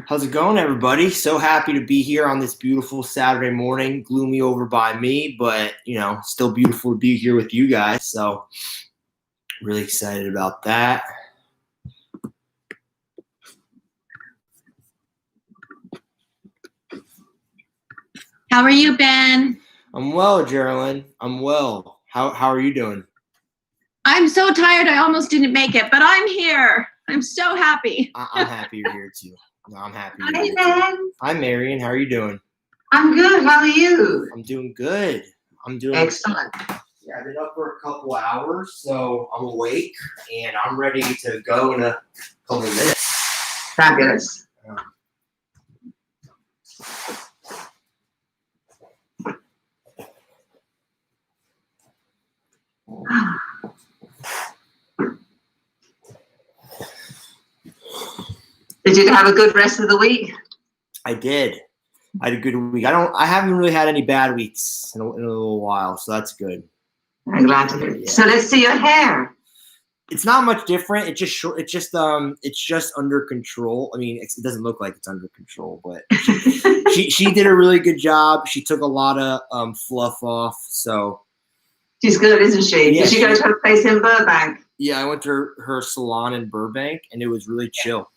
How's it going, everybody? So happy to be here on this beautiful Saturday morning. Gloomy over by me, but, still beautiful to be here with you guys. So really excited about that. How are you, Ben? I'm well, Geraldine. I'm well. How are you doing? I'm so tired I almost didn't make it, but I'm here. I'm so happy. I'm happy you're here, too. No, I'm happy you're Hi, here, Ben. too. Hi, Marion. How are you doing? I'm good. How are you? I'm doing good. I'm doing excellent. Yeah, I've been up for a couple hours, so I'm awake, and I'm ready to go in a couple of minutes. Fabulous. Did you have a good rest of the week? I did. I had a good week. I haven't really had any bad weeks in a little while, so that's good. I'm glad to hear it. Yeah. So let's see your hair. It's not much different. It's just short. It's just under control. I mean, it doesn't look like it's under control, but she did a really good job. She took a lot of fluff off. So she's good, isn't she? Yeah, did she go to her place in Burbank? Yeah, I went to her salon in Burbank, and it was really chill.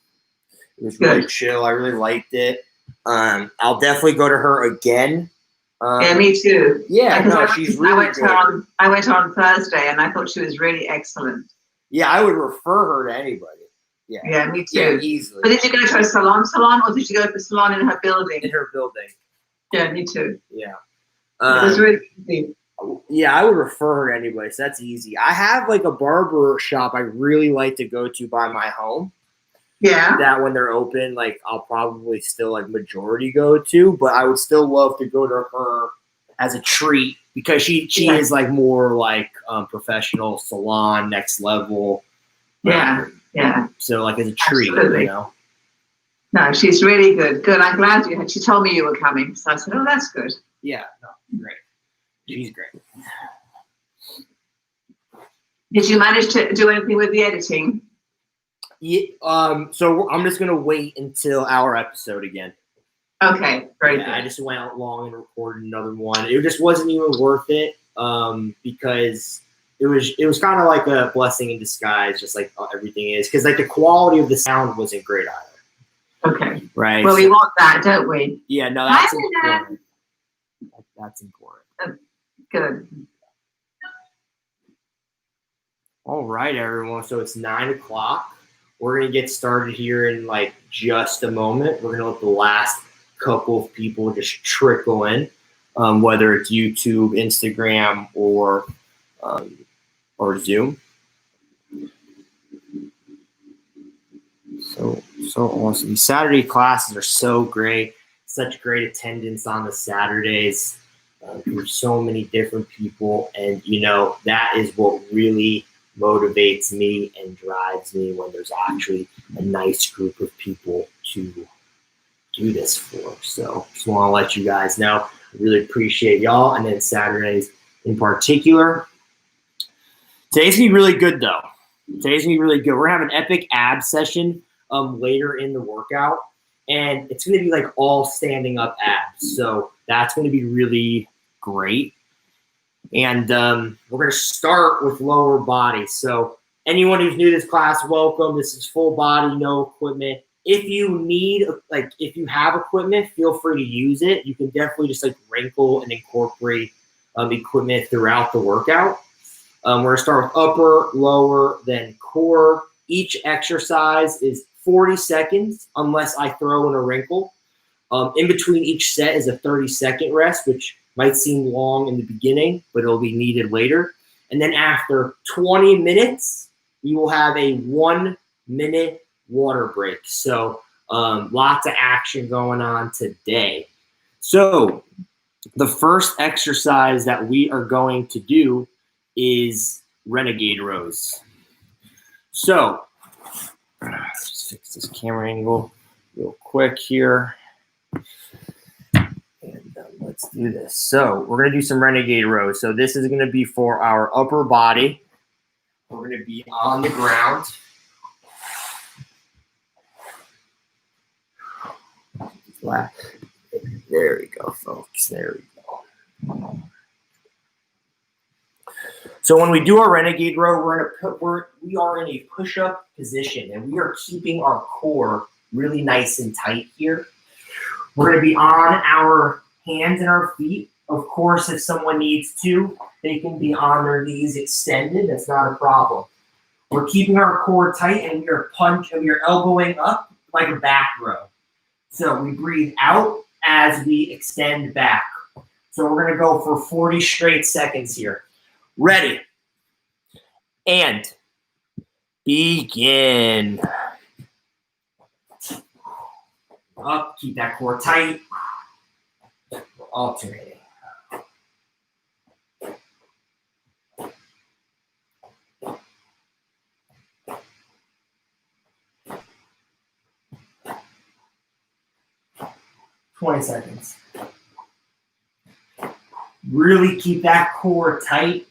It was really chill. I really liked it. I'll definitely go to her again. Yeah, me too. Yeah, no, she's really good. I went on Thursday, and I thought she was really excellent. Yeah, I would refer her to anybody. Yeah, me too. Yeah, easily. But did you go to a salon, or did you go to the salon in her building? In her building. Yeah, me too. Yeah. It was really easy. Yeah, I would refer her to anybody, so that's easy. I have like a barber shop I really like to go to by my home. Yeah. That when they're open, like I'll probably still like majority go to, but I would still love to go to her as a treat because she is like more like professional salon, next level. Yeah. So like as a treat, Absolutely. No, she's really good. Good. I'm glad you had. She told me you were coming, so I said, "Oh, that's good." Yeah. No, great. She's great. Did you manage to do anything with the editing? Yeah. So I'm just gonna wait until our episode again. Okay. Very good. I just went out long and recorded another one. It just wasn't even worth it. Because it was kind of like a blessing in disguise, just like everything is. Because like the quality of the sound wasn't great either. Okay. Right. Well, we want that, don't we? Yeah. No, that's important. That's important. Good. All right, everyone. So it's 9 o'clock. We're going to get started here in like just a moment. We're going to let the last couple of people just trickle in, whether it's YouTube, Instagram, or Zoom. So awesome. These Saturday classes are so great. Such great attendance on the Saturdays. There's so many different people, and that is what really motivates me and drives me when there's actually a nice group of people to do this for. So just want to let you guys know, I really appreciate y'all. And then Saturdays in particular. Today's gonna be really good though. Today's gonna be really good. We're gonna have an epic ab session later in the workout, and it's gonna be like all standing up abs. So that's gonna be really great. And we're going to start with lower body. So anyone who's new to this class, welcome. This is full body, no equipment. If you have equipment, feel free to use it. You can definitely just like wrinkle and incorporate equipment throughout the workout. We're going to start with upper, lower, then core. Each exercise is 40 seconds unless I throw in a wrinkle. In between each set is a 30-second rest, which might seem long in the beginning, but it'll be needed later. And then after 20 minutes, you will have a 1-minute water break. So lots of action going on today. So the first exercise that we are going to do is Renegade Rows. So let's fix this camera angle real quick here. Let's do this. So we're going to do some Renegade Rows. So this is going to be for our upper body. We're going to be on the ground. flat. There we go, folks. There we go. So when we do our Renegade Row, we are in a push-up position, and we are keeping our core really nice and tight here. We're going to be on our hands and our feet. Of course, if someone needs to, they can be on their knees extended. That's not a problem. We're keeping our core tight, and we are elbowing up like a back row. So we breathe out as we extend back. So we're going to go for 40 straight seconds here. Ready. And begin. Up, keep that core tight. Alternating. $20 seconds. Really keep that core tight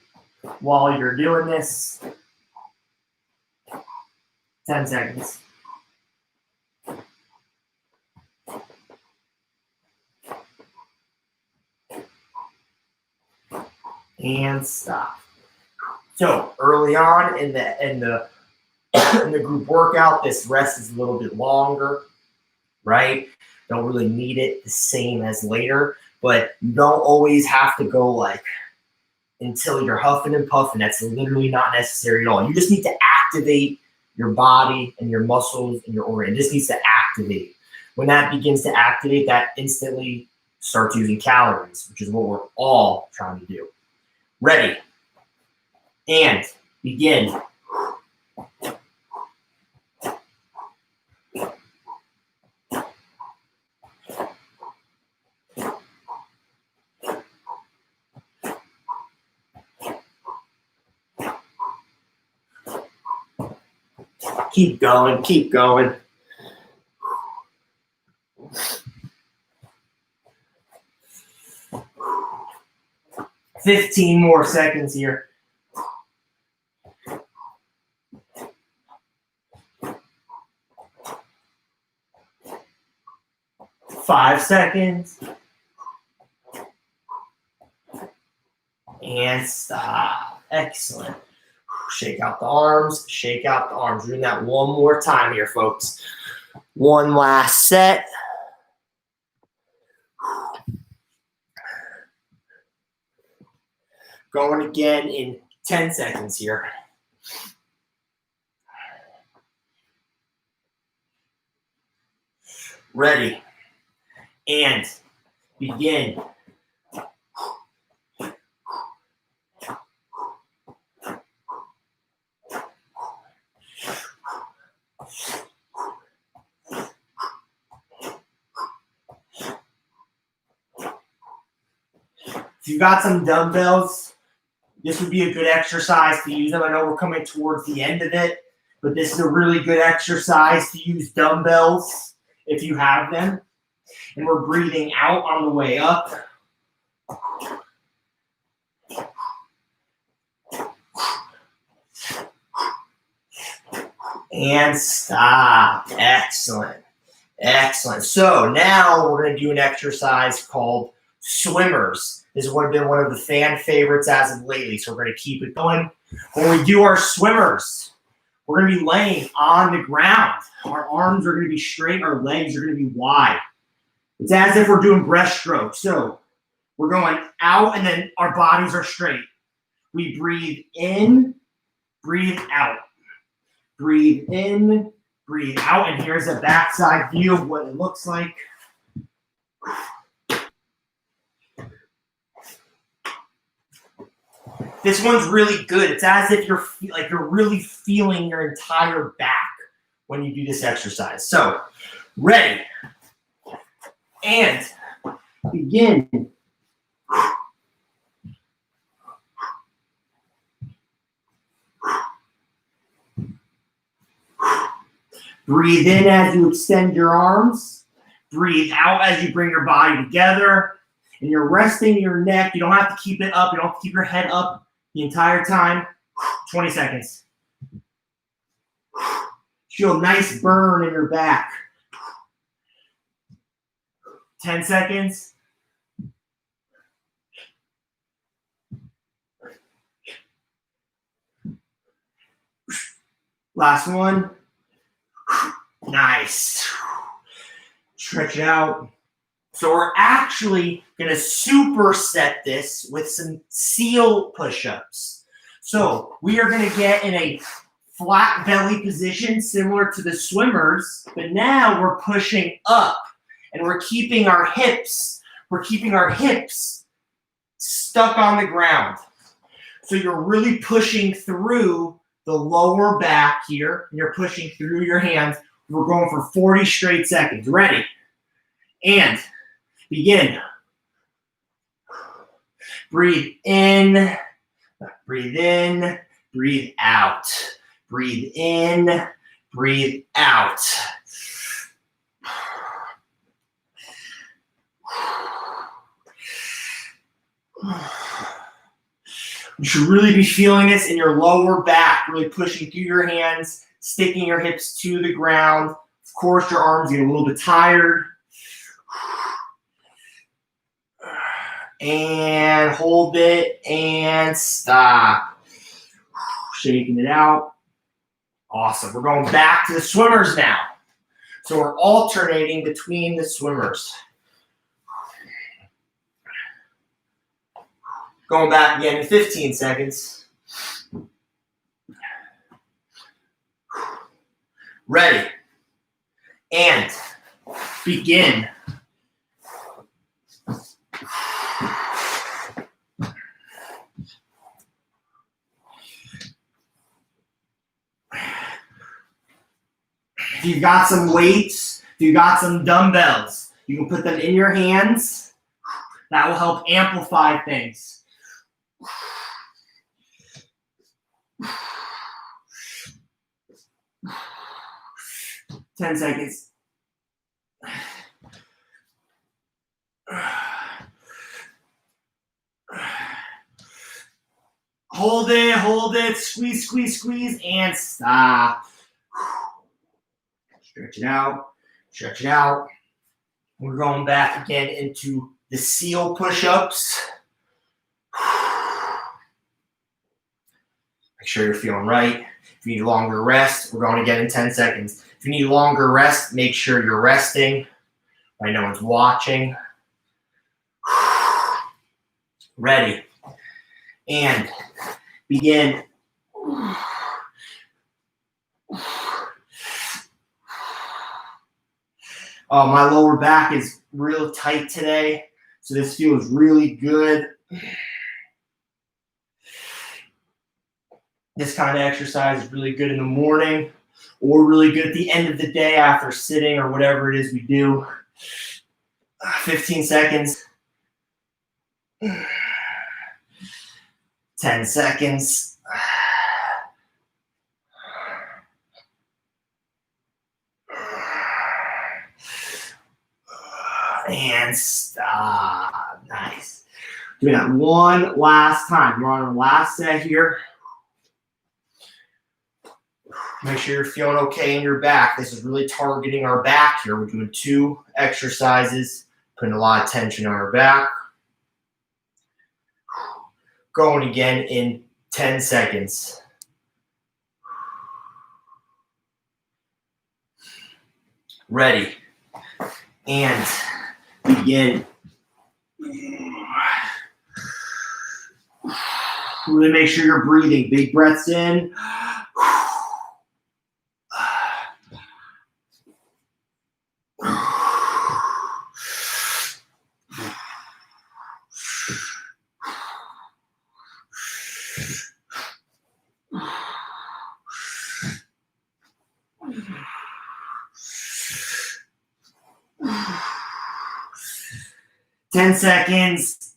while you're doing this. 10 seconds. And stop. So early on in the group workout, this rest is a little bit longer, right? Don't really need it the same as later, but you don't always have to go like until you're huffing and puffing. That's literally not necessary at all. You just need to activate your body and your muscles and your organ. It just needs to activate. When that begins to activate, that instantly starts using calories, which is what we're all trying to do. Ready. And begin. Keep going, keep going. $15 more seconds here. 5 seconds. And stop. Excellent. Shake out the arms. Shake out the arms. We're doing that one more time here, folks. One last set. Going again in 10 seconds here. Ready. And begin. If you've got some dumbbells, this would be a good exercise to use them. I know we're coming towards the end of it, but this is a really good exercise to use dumbbells if you have them. And we're breathing out on the way up. And stop. Excellent. Excellent. So now we're going to do an exercise called swimmers. This has been one of the fan favorites as of lately, so we're going to keep it going. When we do our swimmers, we're going to be laying on the ground. Our arms are going to be straight. Our legs are going to be wide. It's as if we're doing breaststroke. So we're going out, and then our bodies are straight. We breathe in, breathe out. Breathe in, breathe out. And here's a backside view of what it looks like. This one's really good. It's as if you're really feeling your entire back when you do this exercise. So, ready. And begin. Breathe in as you extend your arms. Breathe out as you bring your body together. And you're resting your neck. You don't have to keep it up. You don't have to keep your head up the entire time. 20 seconds. Feel a nice burn in your back. 10 seconds. Last one. Nice. Stretch it out. So we're actually going to superset this with some seal push-ups. So we are going to get in a flat belly position similar to the swimmers, but now we're pushing up and we're keeping our hips stuck on the ground. So you're really pushing through the lower back here, and you're pushing through your hands. We're going for 40 straight seconds. Ready? And begin. Breathe in, breathe out. Breathe in, breathe out. You should really be feeling this in your lower back, really pushing through your hands, sticking your hips to the ground. Of course, your arms get a little bit tired. And hold it and stop. Shaking it out. Awesome. We're going back to the swimmers now. So we're alternating between the swimmers. Going back again in 15 seconds. Ready. And begin. If you've got some weights, if you've got some dumbbells, you can put them in your hands. That will help amplify things. 10 seconds. Hold it, squeeze, and stop. Stretch it out. We're going back again into the seal push-ups. Make sure you're feeling right. If you need longer rest, we're going again in 10 seconds. If you need longer rest, make sure you're resting. Right, no one's watching. Ready. And begin. Oh, my lower back is real tight today, so this feels really good. This kind of exercise is really good in the morning or really good at the end of the day after sitting or whatever it is we do. 15 seconds. 10 seconds. And stop. Nice. Doing that one last time. We're on our last set here. Make sure you're feeling okay in your back. This is really targeting our back here. We're doing 2 exercises, putting a lot of tension on our back. Going again in 10 seconds. Ready. And begin. Really make sure you're breathing. Big breaths in. 10 seconds.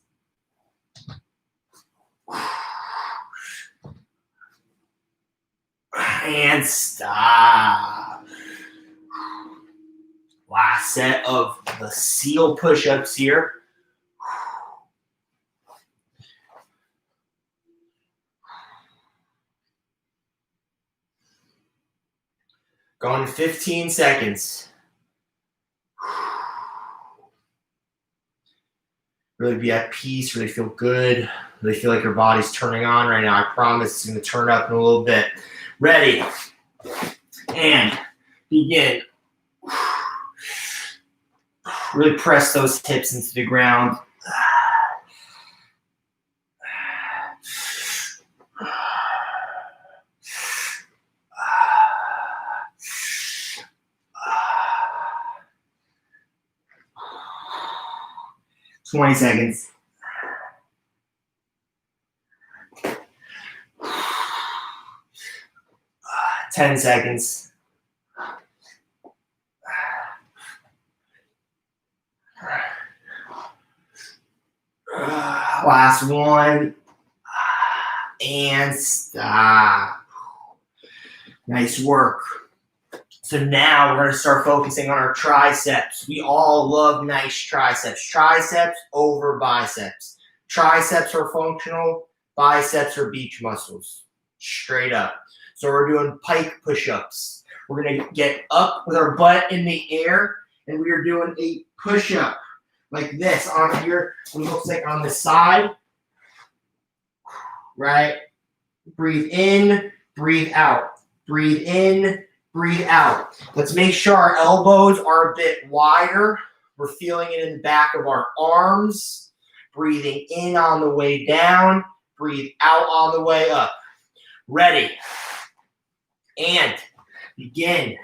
And stop. Last set of the seal push-ups here. Going 15 seconds. really be at peace, really feel good, really feel like your body's turning on right now. I promise it's going to turn up in a little bit. Ready, and begin. Really press those hips into the ground. Twenty seconds. 10 seconds. Last one. And stop. Nice work. So now we're going to start focusing on our triceps. We all love nice triceps. Triceps over biceps. Triceps are functional. Biceps are beach muscles. Straight up. So we're doing pike push-ups. We're going to get up with our butt in the air, and we are doing a push-up like this on here. It looks like on the side. Right? Breathe in, breathe out. Breathe in, breathe out. Let's make sure our elbows are a bit wider. We're feeling it in the back of our arms. Breathing in on the way down. Breathe out on the way up. Ready. And begin.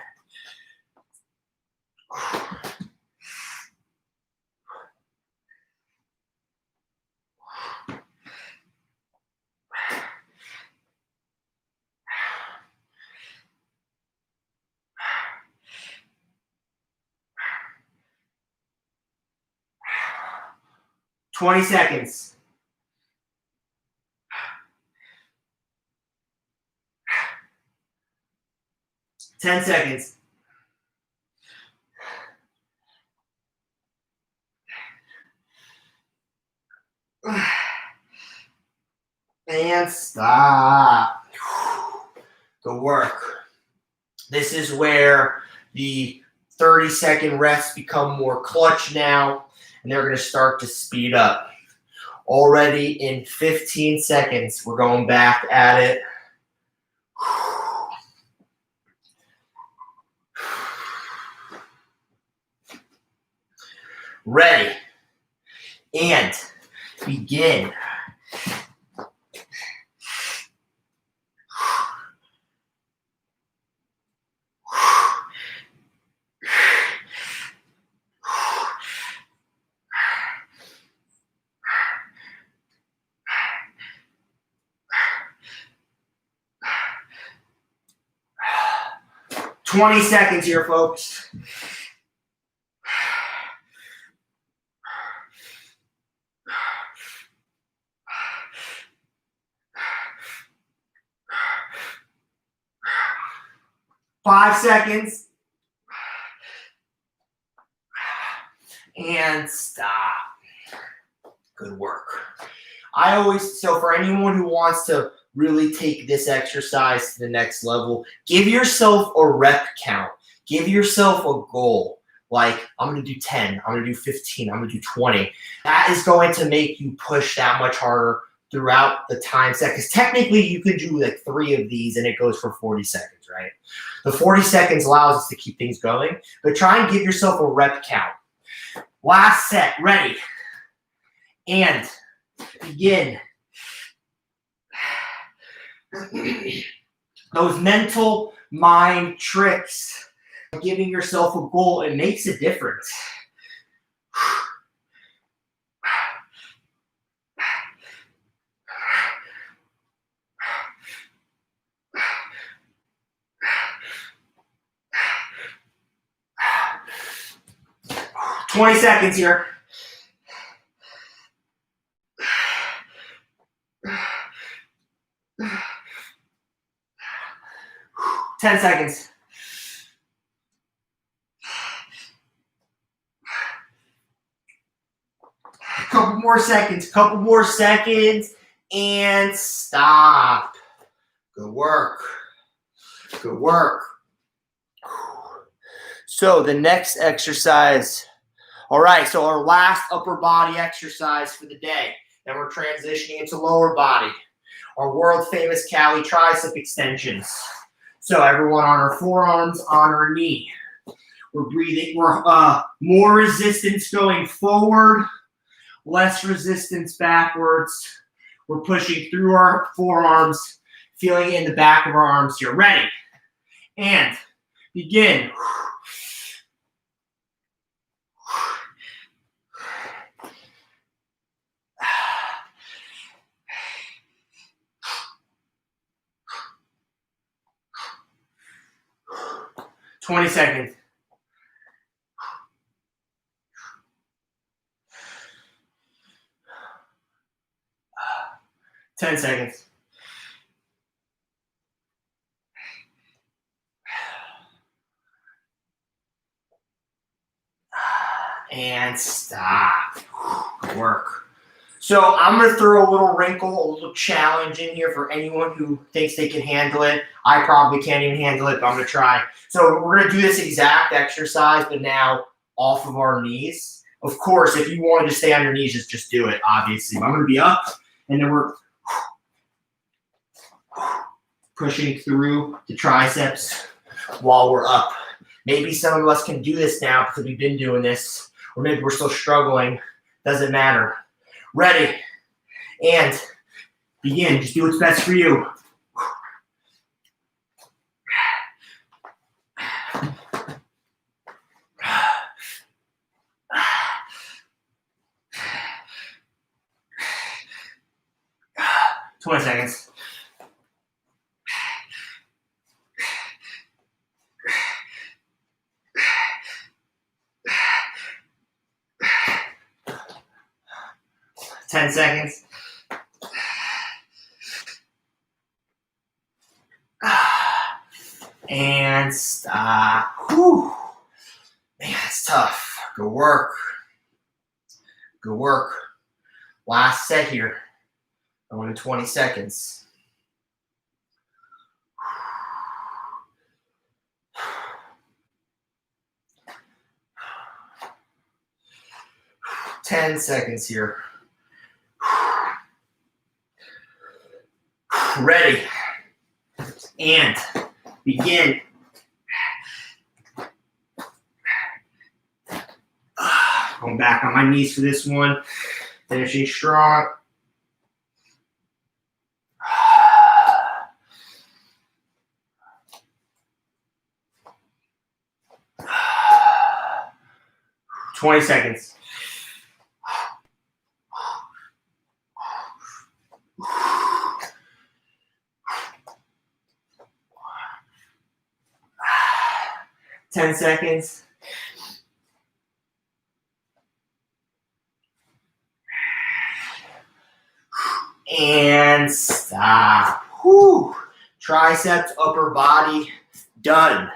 Twenty seconds. 10 seconds. And stop. Good work. This is where the 30-second rests become more clutch now, and they're going to start to speed up. Already in 15 seconds, we're going back at it. Ready, and begin. Twenty seconds here, folks. Five seconds. And stop. Good work. So for anyone who wants to really take this exercise to the next level, give yourself a rep count. Give yourself a goal. Like, I'm going to do 10. I'm going to do 15. I'm going to do 20. That is going to make you push that much harder throughout the time set. Because technically, you could do like 3 of these and it goes for 40 seconds, right? The 40 seconds allows us to keep things going. But try and give yourself a rep count. Last set. Ready. And begin. Those mental mind tricks, giving yourself a goal, it makes a difference. $20 seconds here. $10 seconds. Couple more seconds, and stop. Good work. Good work. So the next exercise All right, so our last upper body exercise for the day. Then we're transitioning into lower body. Our world famous Cali tricep extensions. So everyone on our forearms, on our knee. We're breathing, we're more resistance going forward, less resistance backwards. We're pushing through our forearms, feeling it in the back of our arms here. Ready? And begin. 20 seconds. 10 seconds. And stop. Work. So I'm going to throw a little wrinkle, a little challenge in here for anyone who thinks they can handle it. I probably can't even handle it, but I'm going to try. So we're going to do this exact exercise, but now off of our knees. Of course, if you wanted to stay on your knees, just do it, obviously. But I'm going to be up, and then we're pushing through the triceps while we're up. Maybe some of us can do this now because we've been doing this, or maybe we're still struggling. Doesn't matter. Ready, and begin. Just do what's best for you. Seconds. Ten seconds. And stop. Whew. Man, it's tough. Good work. Good work. Last set here. Going to 20 seconds. Ten seconds here. Ready. And begin. Going back on my knees for this one. Finishing strong. $20 seconds. $10 seconds. And stop. Whew. Triceps, upper body, done.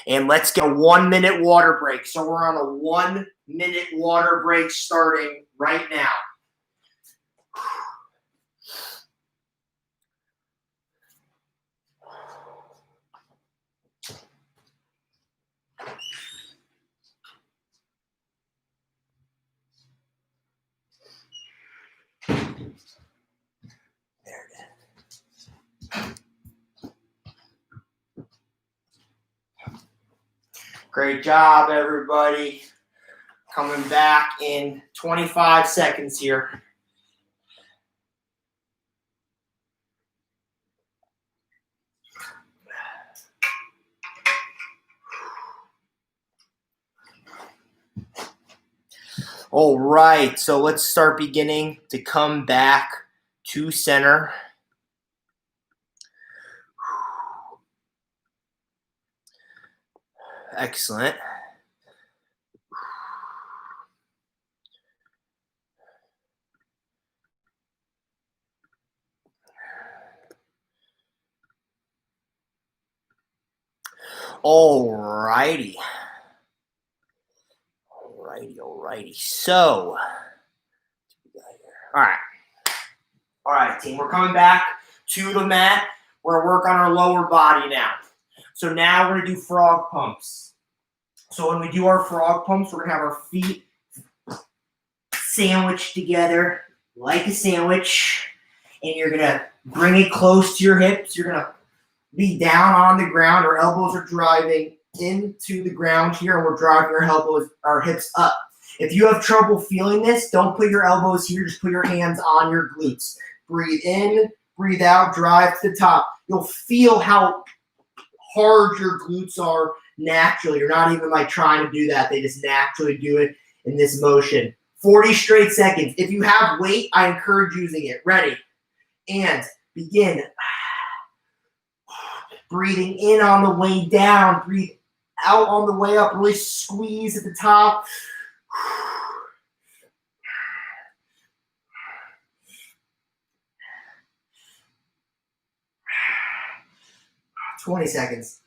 And let's get a 1 minute water break. So we're on a 1 minute water break starting right now. There it is. Great job, everybody. Coming back in 25 seconds here. All right, so let's start beginning to come back to center. Excellent. All righty. So, all right, team. We're coming back to the mat. We're going to work on our lower body now. So now we're going to do frog pumps. So when we do our frog pumps, we're going to have our feet sandwiched together like a sandwich. And you're going to bring it close to your hips. You're going to be down on the ground. Our elbows are driving into the ground here, and we're driving our hips up. If you have trouble feeling this, don't put your elbows here. Just put your hands on your glutes. Breathe in, breathe out, drive to the top. You'll feel how hard your glutes are naturally. You're not even like trying to do that. They just naturally do it in this motion. 40 straight seconds. If you have weight, I encourage using it. Ready? And begin. Breathing in on the way down. Breathe out on the way up. Really squeeze at the top. 20 seconds.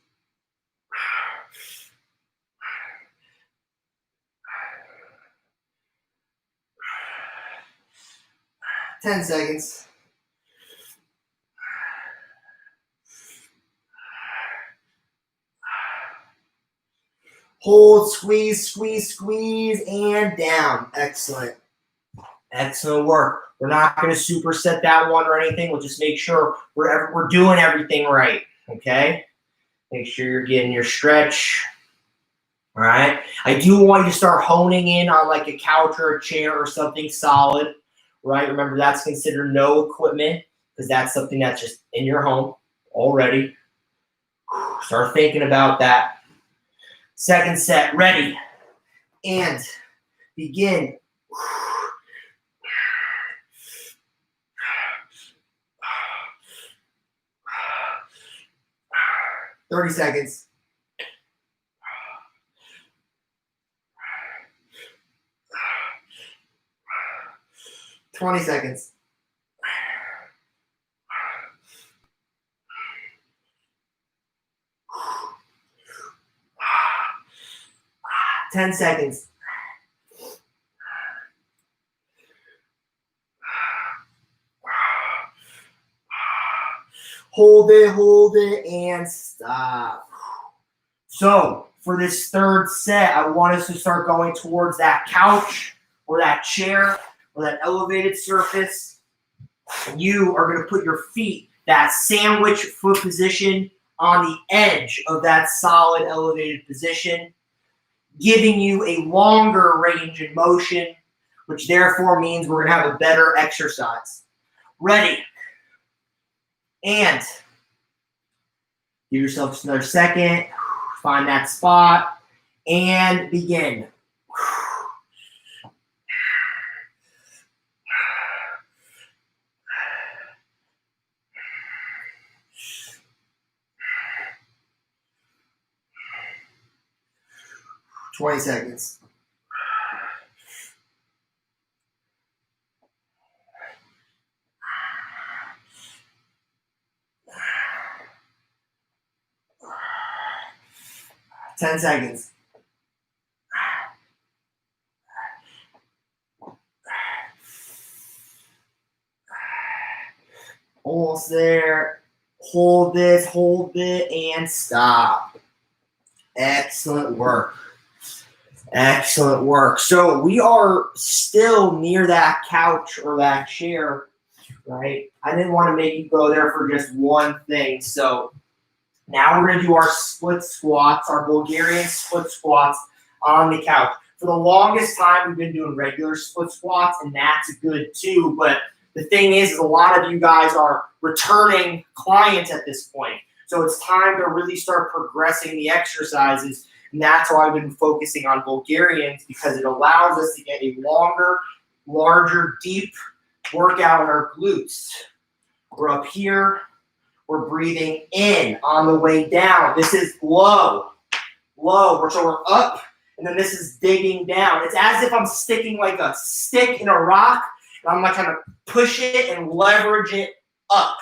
10 seconds. Hold, squeeze, squeeze, squeeze, and down. Excellent. Excellent work. We're not going to superset that one or anything. We'll just make sure we're doing everything right, okay? Make sure you're getting your stretch, all right? I do want you to start honing in on like a couch or a chair or something solid, right? Remember, that's considered no equipment because that's something that's just in your home already. Start thinking about that. Second set, ready, and begin. 30 seconds. Twenty seconds. 10 seconds. Hold it, and stop. So for this third set, I want us to start going towards that couch or that chair or that elevated surface. You are going to put your feet, that sandwich foot position, on the edge of that solid elevated position, giving you a longer range in motion, which therefore means we're going to have a better exercise. Ready? And give yourself just another second. Find that spot and begin. 20 seconds. Ten seconds. Almost there. Hold this, hold it, and stop. Excellent work. Excellent work. So we are still near that couch or that chair, right? I didn't want to make you go there for just one thing. So now we're going to do our split squats, our Bulgarian split squats on the couch. For the longest time, we've been doing regular split squats, and that's good too. But the thing is a lot of you guys are returning clients at this point. So it's time to really start progressing the exercises. And that's why I've been focusing on Bulgarians, because it allows us to get a longer, larger, deep workout in our glutes. We're up here. We're breathing in on the way down. This is low. So we're up, and then this is digging down. It's as if I'm sticking like a stick in a rock, and I'm like trying to push it and leverage it up.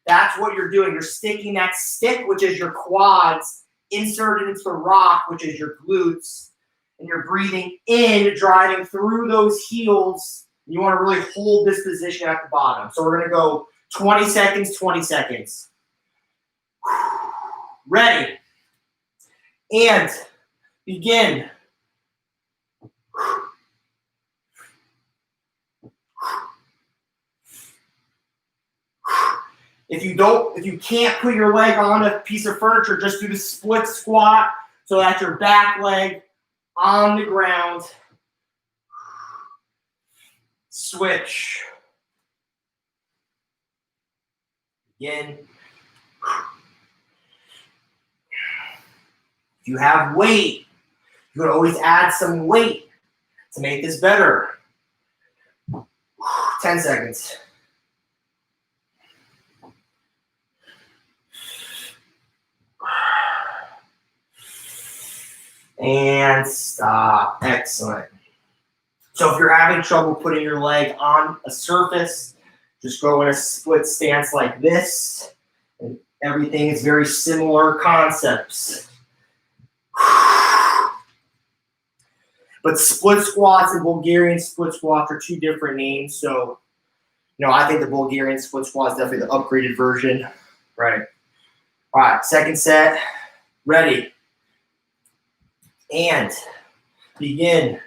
That's what you're doing. You're sticking that stick, which is your quads, inserted into the rock, which is your glutes, and you're breathing in, driving through those heels. You want to really hold this position at the bottom. So we're going to go 20 seconds, 20 seconds. Ready. And begin. If you can't put your leg on a piece of furniture, just do the split squat so that your back leg on the ground. Switch. Again. If you have weight, you can always add some weight to make this better. 10 seconds. And stop. Excellent. So if you're having trouble putting your leg on a surface, just go in a split stance like this. And everything is very similar concepts. But split squats and Bulgarian split squats are two different names. So, I think the Bulgarian split squat is definitely the upgraded version. Right. All right, second set. Ready. And begin.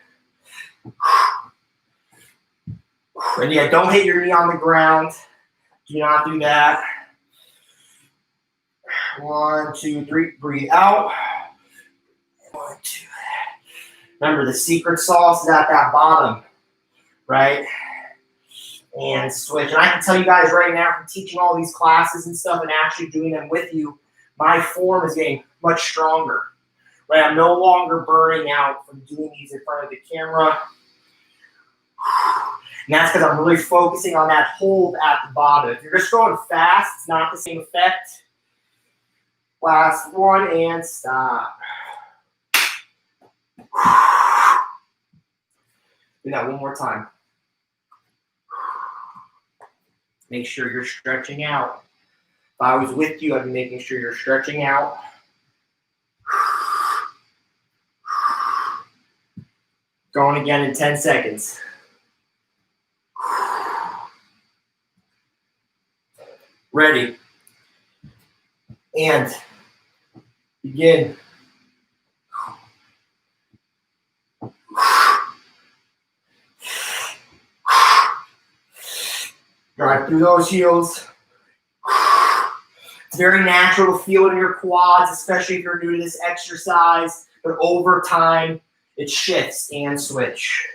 And yeah, don't hit your knee on the ground. Do not do that. 1, 2, 3. Breathe out. 1, 2. Remember, the secret sauce is at that bottom, right? And switch. And I can tell you guys right now, from teaching all these classes and stuff and actually doing them with you, my form is getting much stronger. Right? I'm no longer burning out from doing these in front of the camera. And that's because I'm really focusing on that hold at the bottom. If you're just going fast, it's not the same effect. Last one, and stop. Do that one more time. Make sure you're stretching out. If I was with you, I'd be making sure you're stretching out. Going again in 10 seconds. Ready. And begin. Drive through those heels. It's very natural to feel it in your quads, especially if you're new to this exercise. But over time, it shifts and switch.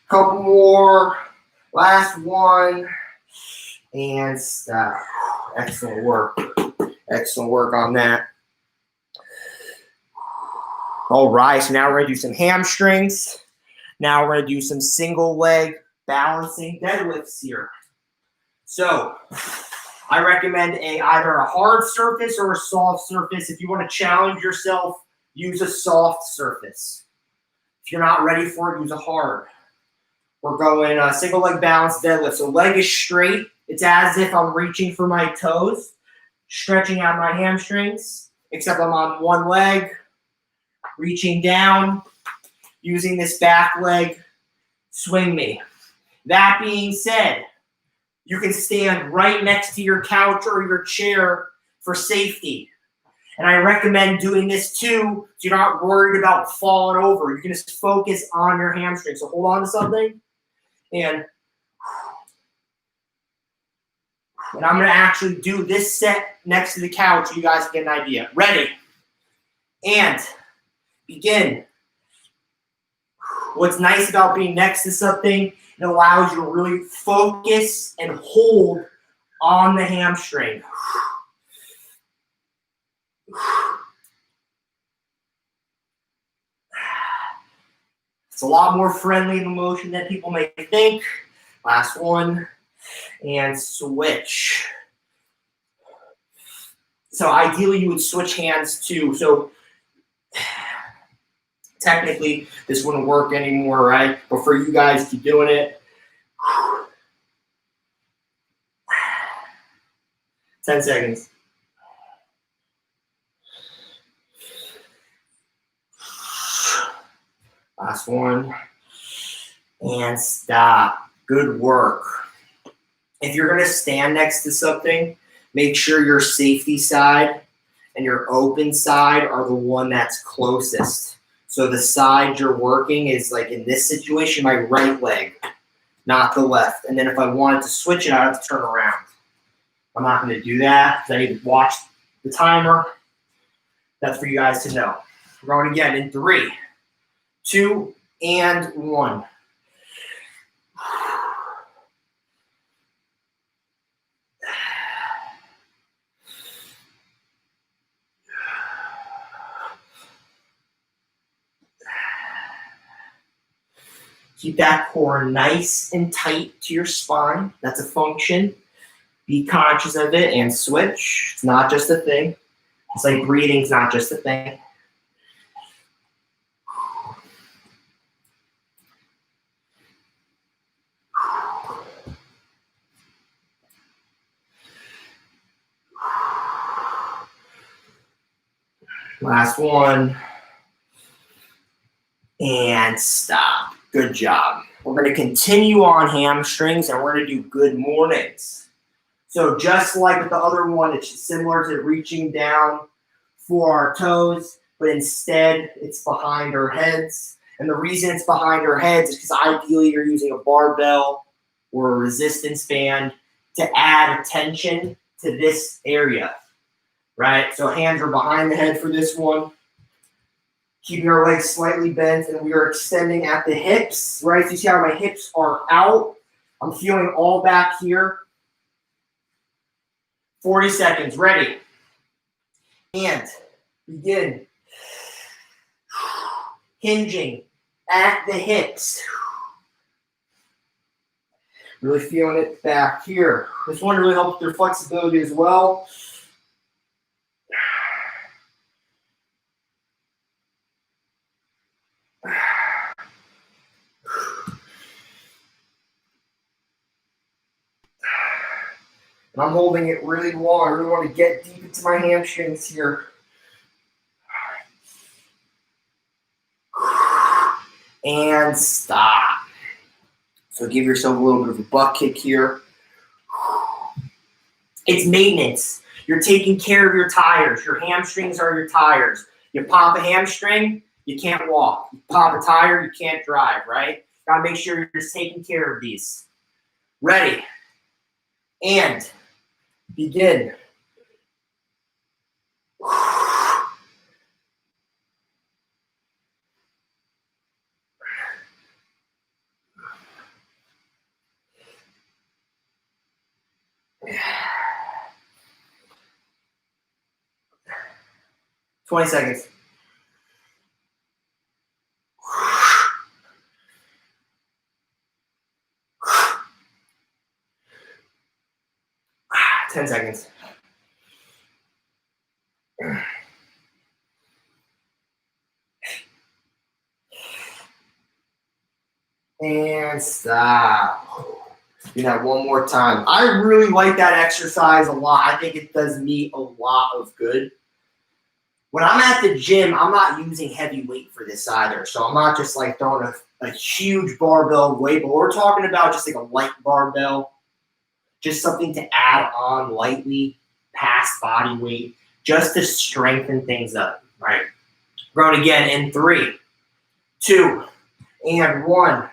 Couple more. Last one. And stop. Excellent work. Excellent work on that. All right, so now we're going to do some hamstrings. Now we're going to do some single leg balancing deadlifts here. So I recommend either a hard surface or a soft surface. If you want to challenge yourself, use a soft surface. If you're not ready for it, use a hard. We're going single leg balance deadlift. So leg is straight. It's as if I'm reaching for my toes, stretching out my hamstrings, except I'm on one leg, reaching down, using this back leg, swing me. That being said, you can stand right next to your couch or your chair for safety. And I recommend doing this too, so you're not worried about falling over. You can just focus on your hamstring. So hold on to something. And I'm going to actually do this set next to the couch so you guys get an idea. Ready. And begin. What's nice about being next to something, it allows you to really focus and hold on the hamstring. It's a lot more friendly in the motion than people may think. Last one. And switch. So ideally you would switch hands too. So technically this wouldn't work anymore, right? But for you guys, keep doing it. 10 seconds. Last one. And stop. Good work. If you're going to stand next to something, make sure your safety side and your open side are the one that's closest. So the side you're working is, like in this situation, my right leg, not the left. And then if I wanted to switch it, I have to turn around. I'm not going to do that because I need to watch the timer. That's for you guys to know. We're going again in 3, 2, and 1. Keep that core nice and tight to your spine. That's a function. Be conscious of it and switch. It's not just a thing. It's like breathing's not just a thing. Last one. And stop. Good job. We're going to continue on hamstrings, and we're going to do good mornings. So just like with the other one, it's similar to reaching down for our toes, but instead it's behind our heads. And the reason it's behind our heads is because ideally you're using a barbell or a resistance band to add attention to this area, right? So hands are behind the head for this one. Keeping our legs slightly bent, and we are extending at the hips, right? So you see how my hips are out. I'm feeling all back here. 40 seconds, ready. And begin. Hinging at the hips. Really feeling it back here. This one really helps with your flexibility as well. And I'm holding it really long. I really want to get deep into my hamstrings here. And stop. So give yourself a little bit of a butt kick here. It's maintenance. You're taking care of your tires. Your hamstrings are your tires. You pop a hamstring, you can't walk. You pop a tire, you can't drive, right? Gotta make sure you're just taking care of these. Ready. And begin. $20 seconds. $10 seconds. And stop. Do that one more time. I really like that exercise a lot. I think it does me a lot of good. When I'm at the gym, I'm not using heavy weight for this either. So I'm not just like throwing a huge barbell weight, but we're talking about just like a light barbell. Just something to add on lightly past body weight, just to strengthen things up, right? Going again in 3, 2, and 1.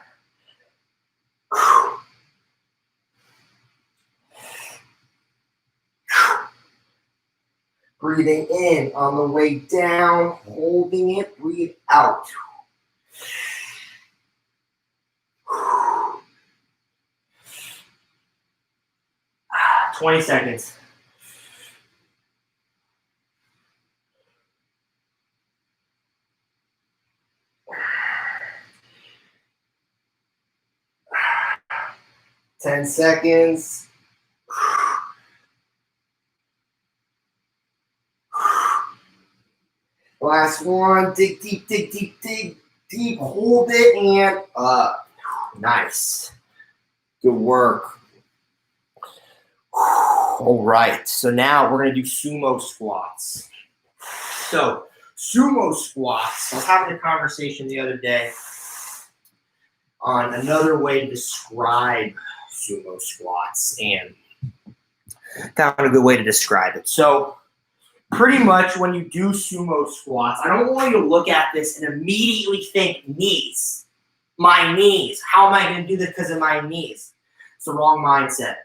Breathing in on the way down, holding it, breathe out. $20 seconds. $10 seconds. Last one. Dig deep, dig deep, dig deep. Hold it and up. Nice. Good work. All right. So now we're going to do sumo squats. So sumo squats. I was having a conversation the other day on another way to describe sumo squats, and kind of a good way to describe it. So pretty much when you do sumo squats, I don't want you to look at this and immediately think knees. My knees. How am I going to do this because of my knees? It's the wrong mindset.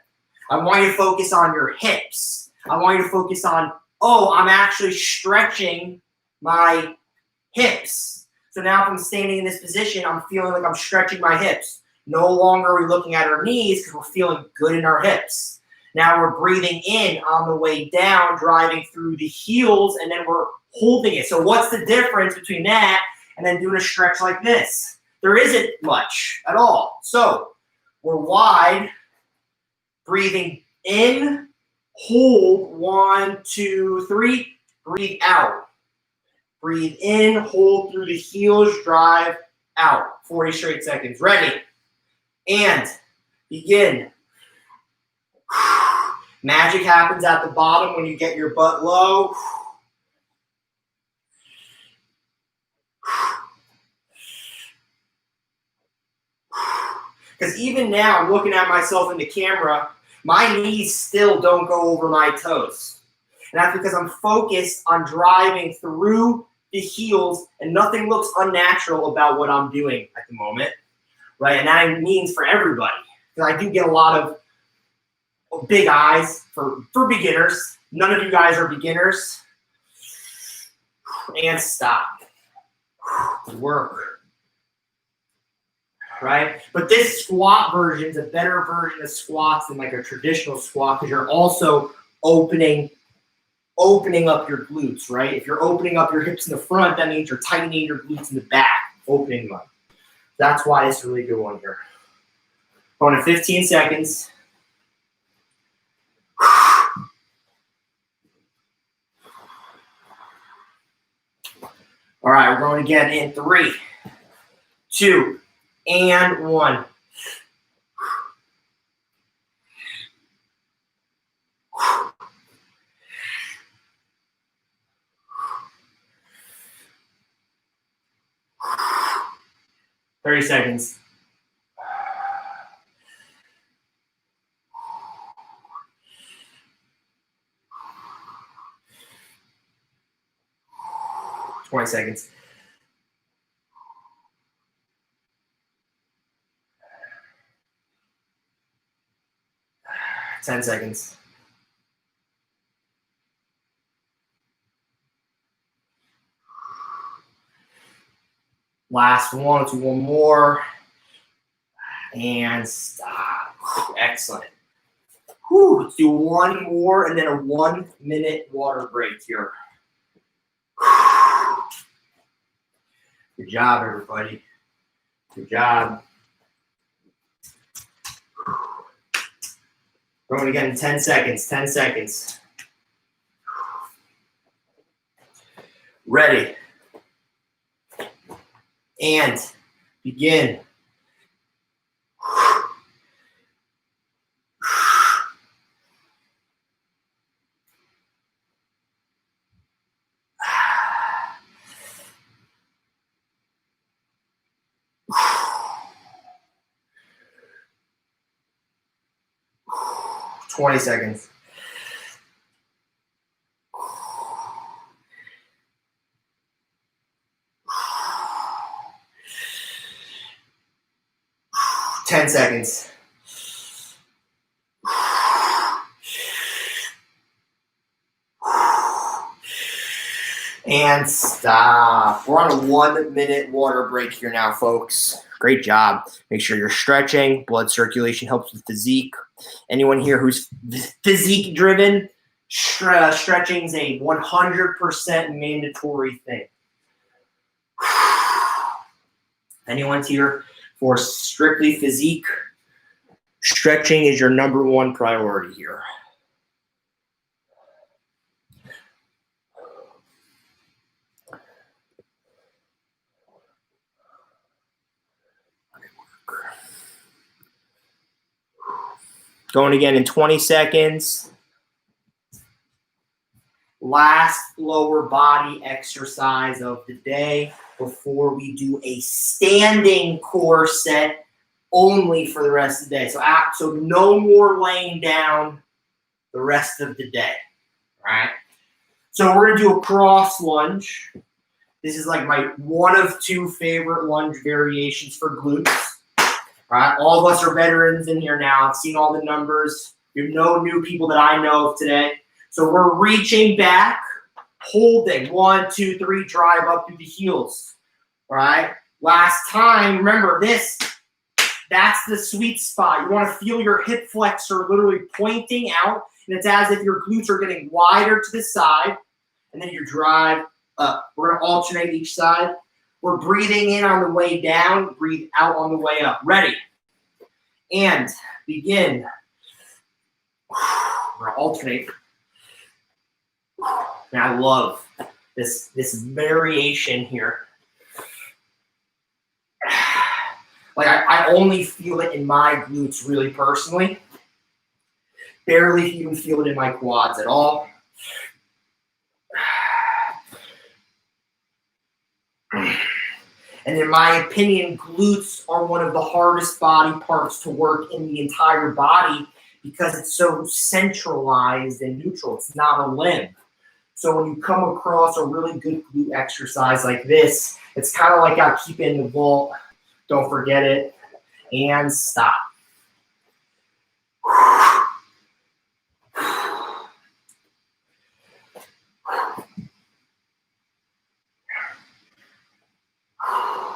I want you to focus on your hips. I want you to focus on, oh, I'm actually stretching my hips. So now if I'm standing in this position, I'm feeling like I'm stretching my hips. No longer are we looking at our knees because we're feeling good in our hips. Now we're breathing in on the way down, driving through the heels, and then we're holding it. So what's the difference between that and then doing a stretch like this? There isn't much at all. So we're wide, breathing in, hold, 1, 2, 3, breathe out. Breathe in, hold through the heels, drive out. 40 straight seconds. Ready? And begin. Magic happens at the bottom when you get your butt low. Because even now, I'm looking at myself in the camera, my knees still don't go over my toes. And that's because I'm focused on driving through the heels, and nothing looks unnatural about what I'm doing at the moment, right? And that means for everybody. Because I do get a lot of big eyes for beginners. None of you guys are beginners. And stop. Work. Right? But this squat version is a better version of squats than like a traditional squat because you're also opening up your glutes, right? If you're opening up your hips in the front, that means you're tightening your glutes in the back, opening them up. That's why it's a really good one here. Going in 15 seconds. All right, we're going again in 3, 2, and 1. Thirty seconds. $20 seconds. $10 seconds. Last one, let's do one more. And stop. Excellent. Whew, let's do one more and then a 1-minute water break here. Good job, everybody. Good job. Going again in 10 seconds. 10 seconds. Ready. And begin. $20 seconds. $10 seconds. And stop. We're on a 1-minute water break here now, folks. Great job. Make sure you're stretching. Blood circulation helps with physique. Anyone here who's physique driven, stretching is a 100% mandatory thing. Anyone's here for strictly physique, stretching is your #1 priority here. Going again in 20 seconds. Last lower body exercise of the day before we do a standing core set only for the rest of the day. So no more laying down the rest of the day, all right? So we're gonna do a cross lunge. This is like my one of two favorite lunge variations for glutes. All right, all of us are veterans in here now. I've seen all the numbers. There's no new people that I know of today. So we're reaching back, holding 1, 2, 3, drive up through the heels. All right. Last time, remember this, that's the sweet spot. You want to feel your hip flexor literally pointing out, and it's as if your glutes are getting wider to the side, and then you drive up. We're going to alternate each side. We're breathing in on the way down, breathe out on the way up. Ready? And begin. We're going to alternate. And I love this variation here. Like I only feel it in my glutes really personally. Barely even feel it in my quads at all. And in my opinion, glutes are one of the hardest body parts to work in the entire body because it's so centralized and neutral. It's not a limb. So when you come across a really good glute exercise like this, it's kind of like I keep it in the vault. Don't forget it. And stop.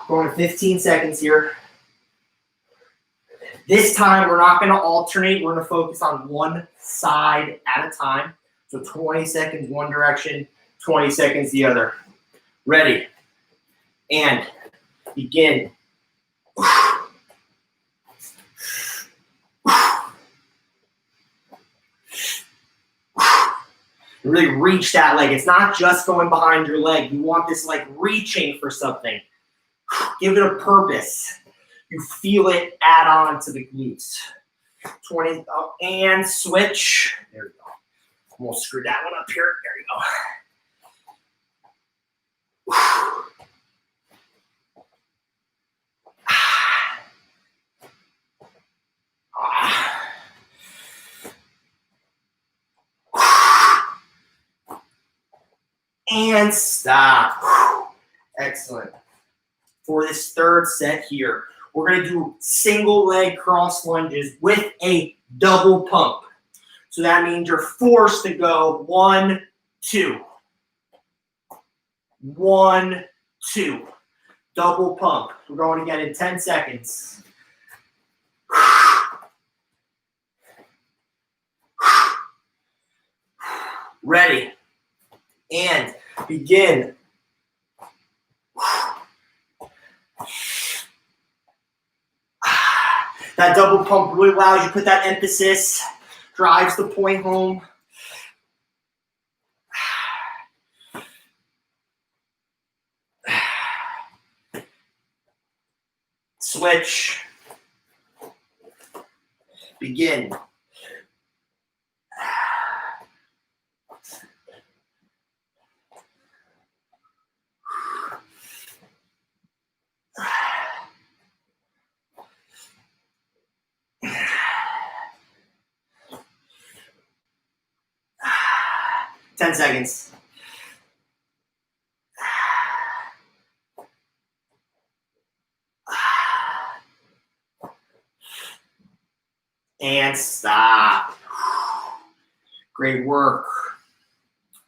Going to 15 seconds here. This time, we're not going to alternate. We're going to focus on one side at a time. So 20 seconds one direction, 20 seconds the other. Ready. And begin. Really reach that leg. It's not just going behind your leg. You want this like reaching for something. Give it a purpose. You feel it add on to the glutes. 20 up and switch. There we go. We'll screw that one up here. There you go. And stop. Excellent. For this third set here, we're going to do single leg cross lunges with a double pump. So that means you're forced to go 1, 2. 1, 2. Double pump. We're going again in 10 seconds. Ready. And begin. That double pump really allows you to put that emphasis, drives the point home. Switch. Begin. Ten seconds. And stop. Great work.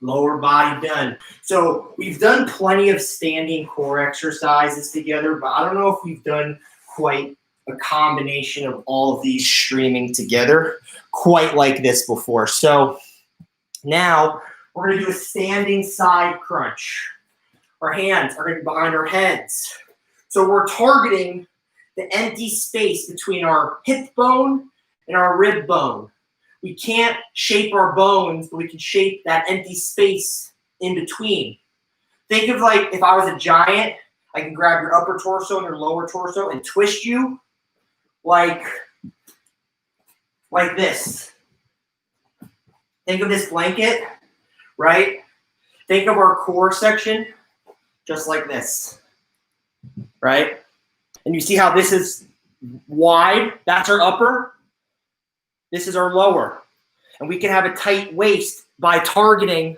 Lower body done. So we've done plenty of standing core exercises together, but I don't know if we've done quite a combination of all of these streaming together quite like this before. So now we're going to do a standing side crunch. Our hands are going to be behind our heads. So we're targeting the empty space between our hip bone and our rib bone. We can't shape our bones, but we can shape that empty space in between. Think of like if I was a giant, I can grab your upper torso and your lower torso and twist you like this. Think of this blanket, right? Think of our core section just like this, right? And you see how this is wide. That's our upper. This is our lower. And we can have a tight waist by targeting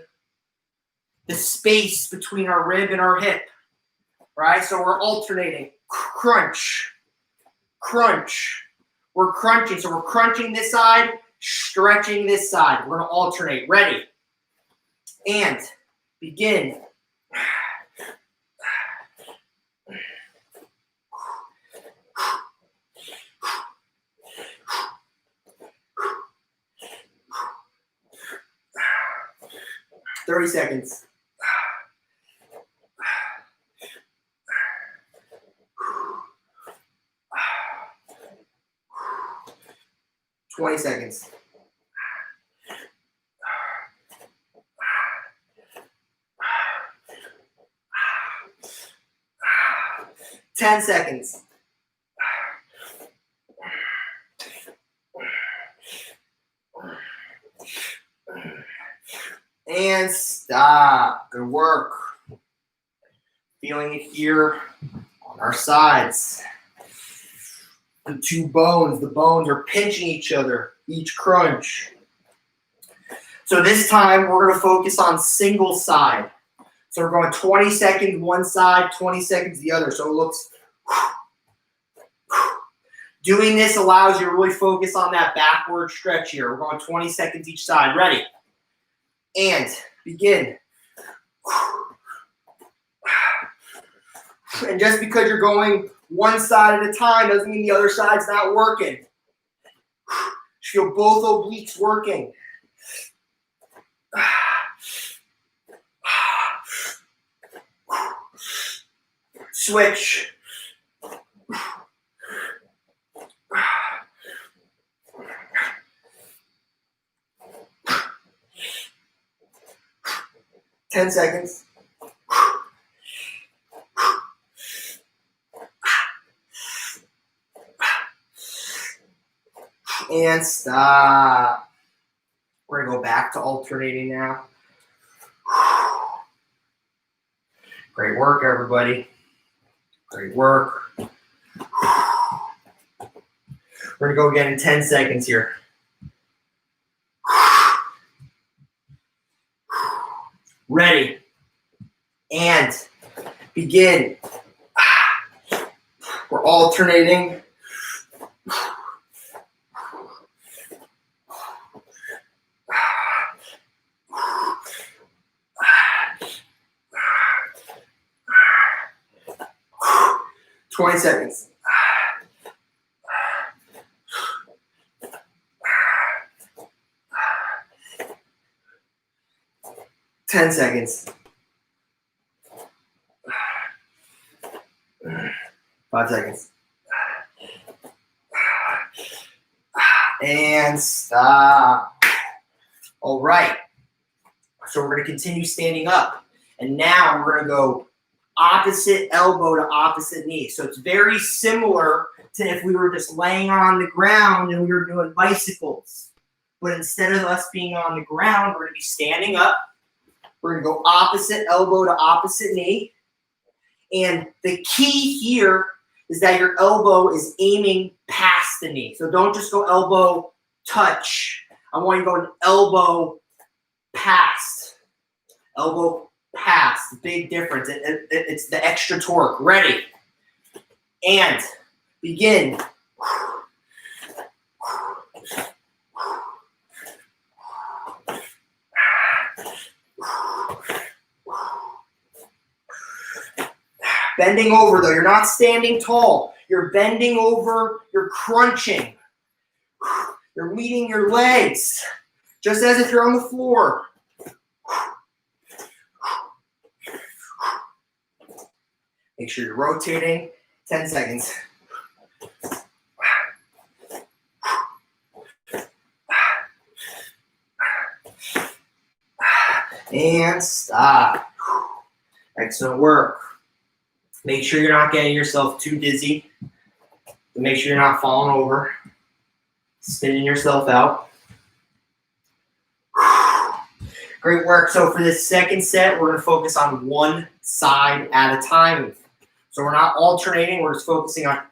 the space between our rib and our hip, right? So we're alternating. Crunch, crunch. We're crunching. So we're crunching this side, stretching this side. We're going to alternate. Ready? And begin. 30 seconds. 20 seconds. 10 seconds. And stop. Good work. Feeling it here on our sides. The two bones, the bones are pinching each other, each crunch. So this time we're going to focus on single side. So we're going 20 seconds one side, 20 seconds the other. So it looks. Doing this allows you to really focus on that backward stretch here. We're going 20 seconds each side. Ready? And begin. And just because you're going one side at a time doesn't mean the other side's not working. Feel both obliques working. Switch. Ten seconds. And stop. We're going to go back to alternating now. Great work, everybody. Great work. We're going to go again in 10 seconds here. Ready. And begin. We're alternating. Twenty seconds. 10 seconds. 5 seconds. And stop. All right. So we're going to continue standing up. And now we're going to go opposite elbow to opposite knee. So it's very similar to if we were just laying on the ground and we were doing bicycles. But instead of us being on the ground, we're going to be standing up. We're going to go opposite elbow to opposite knee. And the key here is that your elbow is aiming past the knee. So don't just go elbow touch. I want you to go an elbow past. Elbow past. Big difference. It's the extra torque. Ready. And begin. Bending over though, you're not standing tall. You're bending over, you're crunching. You're meeting your legs, just as if you're on the floor. Make sure you're rotating. 10 seconds. And stop. Excellent work. Make sure you're not getting yourself too dizzy. Make sure you're not falling over, spinning yourself out. Great work. So for this second set, we're going to focus on one side at a time. So we're not alternating. We're just focusing on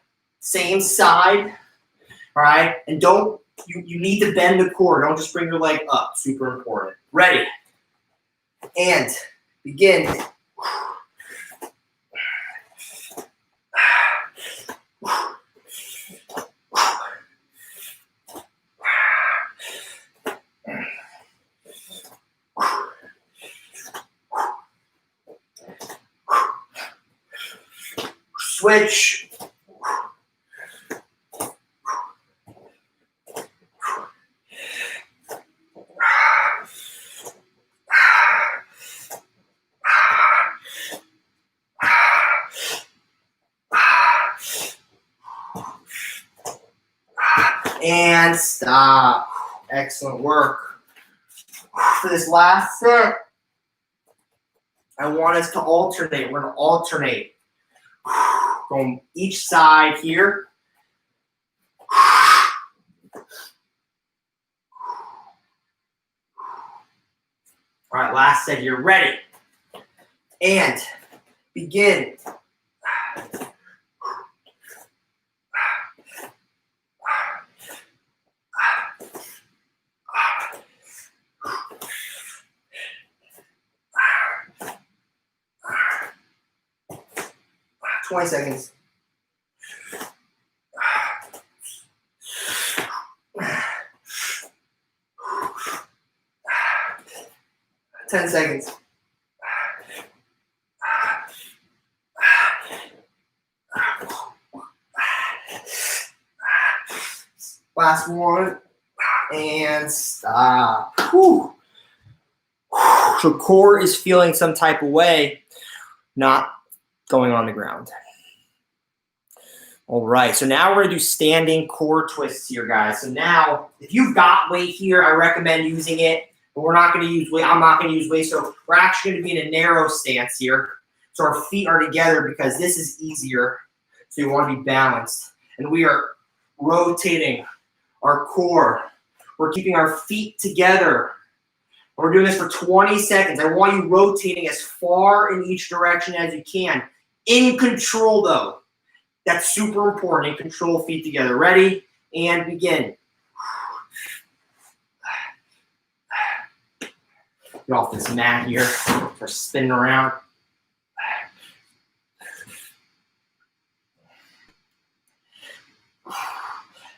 same side, all right? And don't, you need to bend the core. Don't just bring your leg up, super important. Ready, and begin. Switch. And stop. Excellent work. For this last set, I want us to alternate. We're going to alternate. From each side here. All right, last set here. Ready. And begin. $20 seconds. 10 seconds. Last one. And stop. Whew. So core is feeling some type of way, not going on the ground. All right, so now we're gonna do standing core twists here, guys. So now, if you've got weight here, I recommend using it, but we're not gonna use weight. I'm not gonna use weight, so we're actually gonna be in a narrow stance here. So our feet are together because this is easier. So you wanna be balanced. And we are rotating our core. We're keeping our feet together. We're doing this for 20 seconds. I want you rotating as far in each direction as you can. In control, though. That's super important. In control, feet together. Ready? And begin. Get off this mat here. Start spinning around.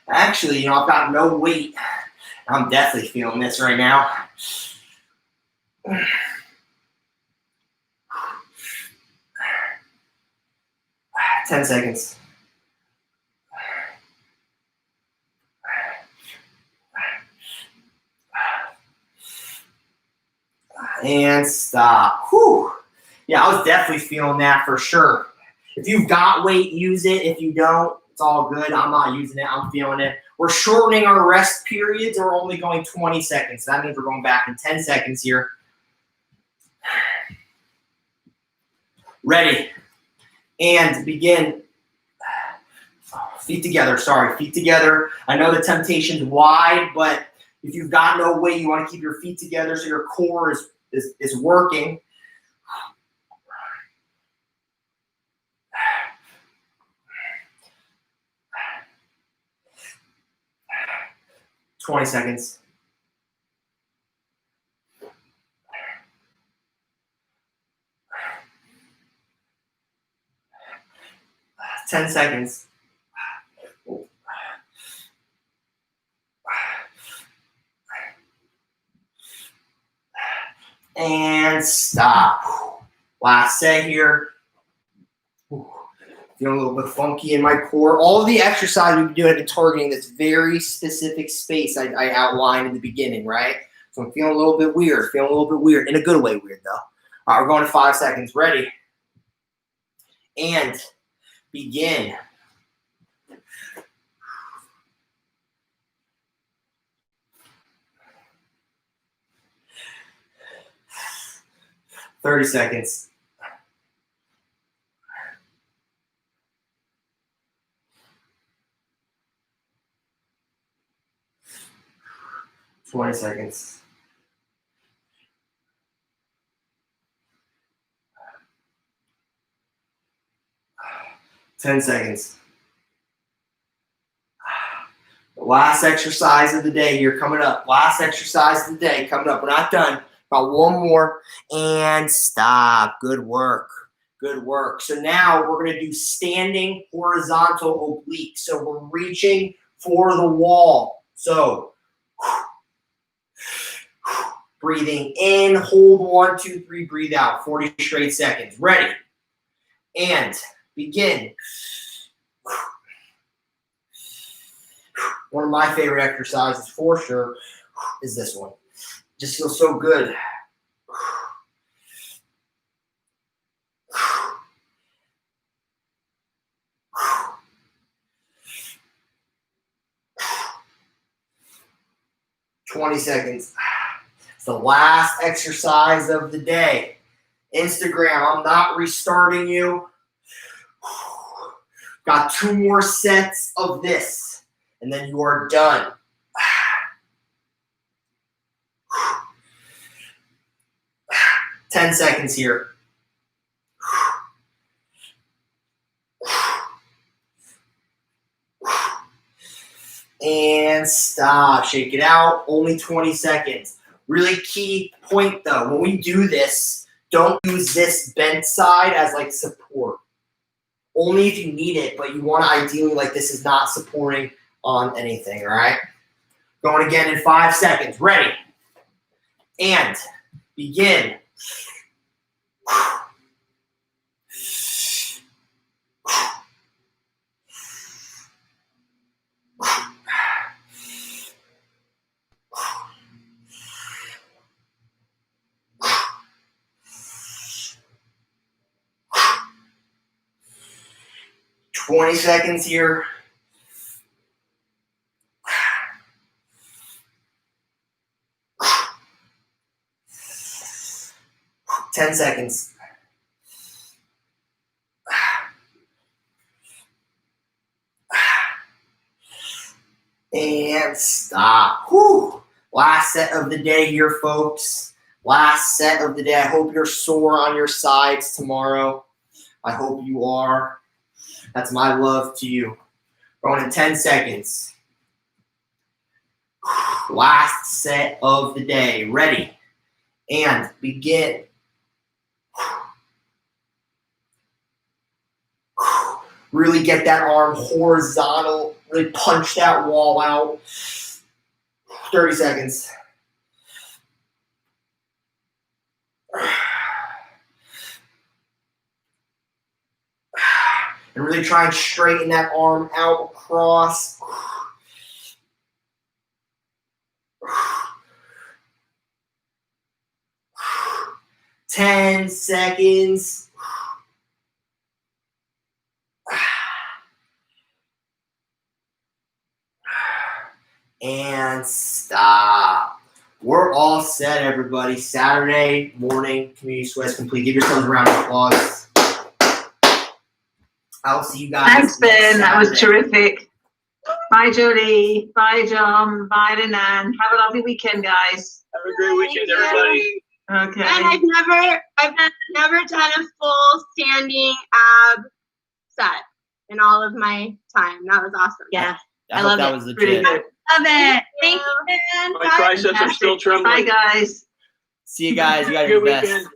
Actually, you know, I've got no weight. I'm definitely feeling this right now. 10 seconds. And stop. Whew. Yeah, I was definitely feeling that for sure. If you've got weight, use it. If you don't, it's all good. I'm not using it. I'm feeling it. We're shortening our rest periods. We're only going 20 seconds. So that means we're going back in 10 seconds here. Ready. And begin. Feet together. Sorry, feet together. I know the temptation's wide, but if you've got no weight, you want to keep your feet together so your core is working. $20 seconds. 10 seconds. And stop. Last set here. Feeling a little bit funky in my core. All of the exercise we've been doing and targeting this very specific space I outlined in the beginning, right? So I'm feeling a little bit weird. Feeling a little bit weird. In a good way weird, though. All right, we're going to 5 seconds. Ready. And begin. $30 seconds. 20 seconds. 10 seconds. Last exercise of the day here coming up. Last exercise of the day coming up. We're not done. Got one more. And stop. Good work. Good work. So now we're going to do standing horizontal obliques. So we're reaching for the wall. So breathing in, hold 1, 2, 3, breathe out. 40 straight seconds. Ready. And begin. One of my favorite exercises for sure is this one. Just feels so good. "20 seconds. It's the last exercise of the day. Instagram, I'm not restarting you. Got 2 more sets of this, and then you are done. 10 seconds here. And stop. Shake it out. Only 20 seconds. Really key point though, when we do this, don't use this bent side as like support. Only if you need it, but you want to ideally, like, this is not supporting on anything, all right? Going again in 5 seconds. Ready. And begin. 20 seconds here. 10 seconds. And stop. Whew. Last set of the day here, folks. Last set of the day. I hope you're sore on your sides tomorrow. I hope you are. That's my love to you. Going in 10 seconds. Last set of the day. Ready. And begin. Really get that arm horizontal. Really punch that wall out. 30 seconds. And really try and straighten that arm out across. 10 seconds. And stop. We're all set, everybody. Saturday morning, community sweats complete. Give yourselves a round of applause. I'll see you guys. Thanks, Ben. That was terrific. Bye, Jodie. Bye, John. Bye, Lenan. Have a lovely weekend, guys. Have a great weekend, everybody. Okay. And I've never done a full standing ab set in all of my time. That was awesome. Yeah. I love that it. was legit. Pretty good. Love it. Thank you, Ben. My triceps are still trembling. Bye, guys. See you guys. You guys are Good the best. weekend.